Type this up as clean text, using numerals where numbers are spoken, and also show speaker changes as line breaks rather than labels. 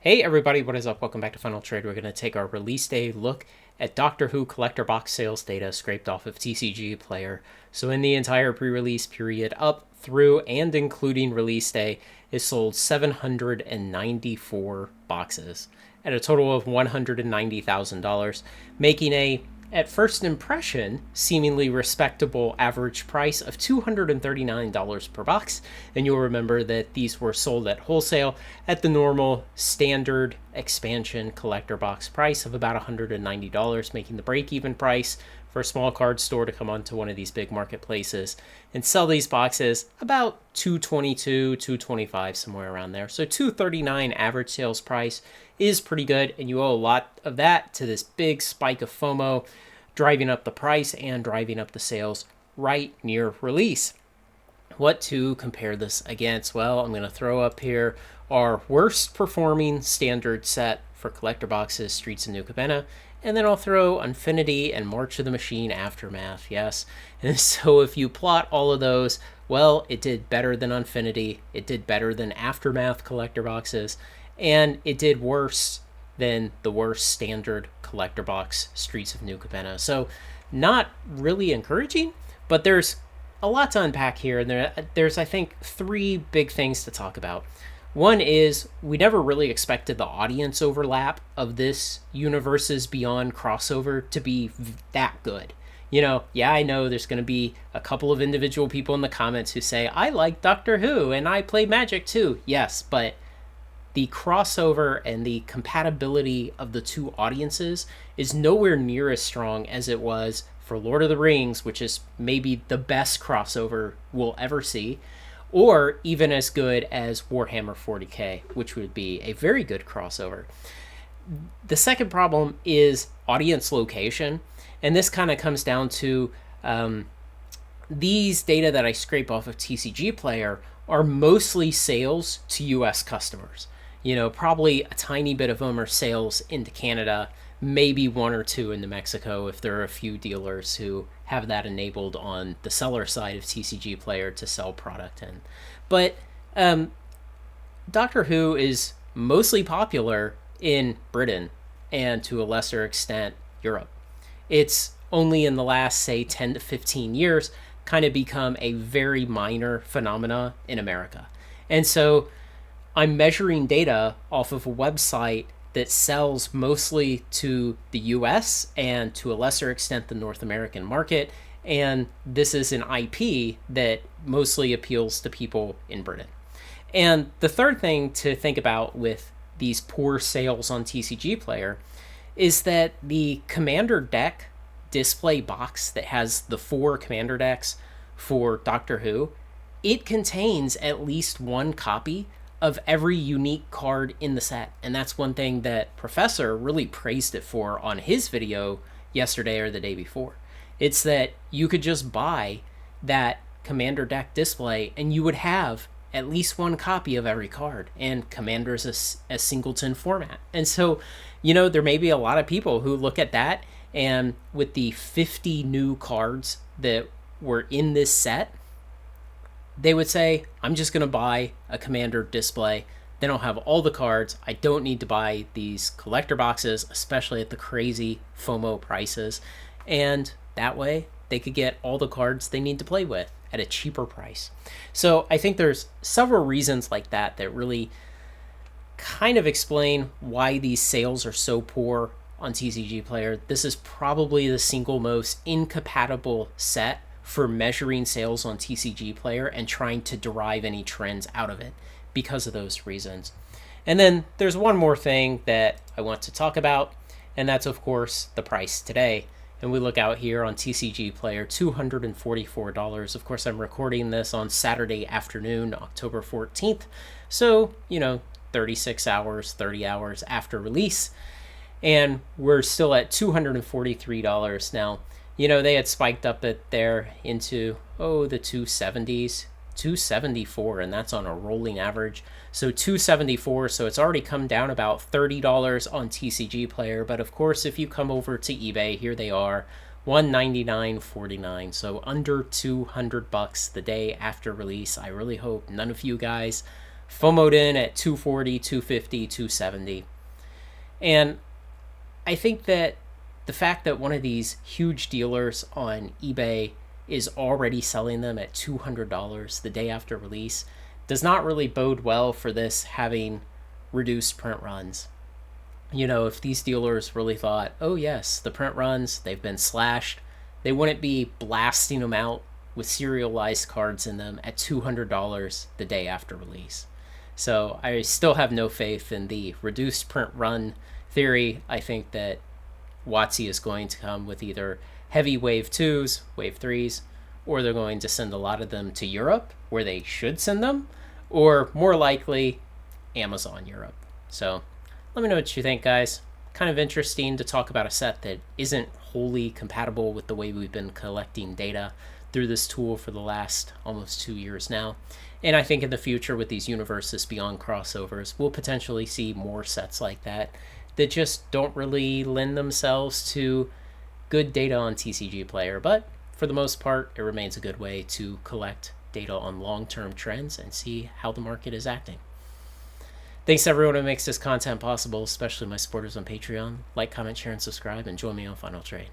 Hey everybody, what is up? Welcome back to Final Trade. We're going to take our release day look at Doctor Who collector box sales data scraped off of TCG Player. So in the entire pre-release period up through and including release day, it sold 794 boxes at a total of $190,000, making a at first impression, seemingly respectable average price of $239 per box. And you'll remember that these were sold at wholesale at the normal standard expansion collector box price of about $190, making the break-even price for a small card store to come onto one of these big marketplaces and sell these boxes about $222, $225, somewhere around there. So $239 average sales price is pretty good, and you owe a lot of that to this big spike of FOMO driving up the price and driving up the sales right near release. What to compare this against? Well, I'm going to throw up here our worst performing standard set for collector boxes, Streets of New Capenna, and then I'll throw Unfinity and March of the Machine Aftermath, yes. And so if you plot all of those, well, it did better than Unfinity, it did better than Aftermath collector boxes, and it did worse than the worst standard collector box, Streets of New Capenna. So not really encouraging, but there's a lot to unpack here, and there's, I think, three big things to talk about. One is we never really expected the audience overlap of this Universes Beyond crossover to be that good. You know, yeah, I know there's going to be a couple of individual people in the comments who say, I like Doctor Who and I play Magic too. Yes, but the crossover and the compatibility of the two audiences is nowhere near as strong as it was for Lord of the Rings, which is maybe the best crossover we'll ever see, or even as good as Warhammer 40k, which would be a very good crossover. The second problem is audience location, and this kind of comes down to these data that I scrape off of TCG Player are mostly sales to US customers. You know, probably a tiny bit of them are sales into Canada, maybe one or two into Mexico if there are a few dealers who have that enabled on the seller side of TCG Player to sell product in. But Doctor Who is mostly popular in Britain and to a lesser extent Europe. It's only in the last, say, 10 to 15 years kind of become a very minor phenomena in America. And so I'm measuring data off of a website that sells mostly to the US and to a lesser extent the North American market, and this is an IP that mostly appeals to people in Britain. And the third thing to think about with these poor sales on TCG Player is that the Commander deck display box that has the 4 Commander decks for Doctor Who, it contains at least one copy of every unique card in the set. And that's one thing that Professor really praised it for on his video yesterday or the day before. It's that you could just buy that Commander deck display and you would have at least one copy of every card, and Commander's a singleton format. And so, you know, there may be a lot of people who look at that, and with the 50 new cards that were in this set, they would say, I'm just going to buy a Commander display. Then I'll have all the cards. I don't need to buy these collector boxes, especially at the crazy FOMO prices. And that way, they could get all the cards they need to play with at a cheaper price. So I think there's several reasons like that that really kind of explain why these sales are so poor on TCG Player. This is probably the single most incompatible set for measuring sales on TCG Player and trying to derive any trends out of it because of those reasons. And then there's one more thing that I want to talk about, and that's of course the price today. And we look out here on TCG Player, $244. Of course, I'm recording this on Saturday afternoon, October 14th. So, you know, 36 hours, 30 hours after release. And we're still at $243 now. You know, they had spiked up it there into, the 270s, 274, and that's on a rolling average. So 274, so it's already come down about $30 on TCG Player. But of course, if you come over to eBay, here they are, $199.49. So under $200 the day after release. I really hope none of you guys FOMO'd in at 240, 250, 270. And I think that the fact that one of these huge dealers on eBay is already selling them at $200 the day after release does not really bode well for this having reduced print runs. You know, if these dealers really thought, oh yes, the print runs, they've been slashed, they wouldn't be blasting them out with serialized cards in them at $200 the day after release. So I still have no faith in the reduced print run theory. I think that WotC is going to come with either heavy wave 2s, wave 3s, or they're going to send a lot of them to Europe, where they should send them, or more likely, Amazon Europe. So let me know what you think, guys. Kind of interesting to talk about a set that isn't wholly compatible with the way we've been collecting data through this tool for the last almost 2 years now. And I think in the future, with these Universes Beyond crossovers, we'll potentially see more sets like that that just don't really lend themselves to good data on TCG Player. But for the most part, it remains a good way to collect data on long-term trends and see how the market is acting. Thanks to everyone who makes this content possible, especially my supporters on Patreon. Like, comment, share, and subscribe, and join me on Final Trade.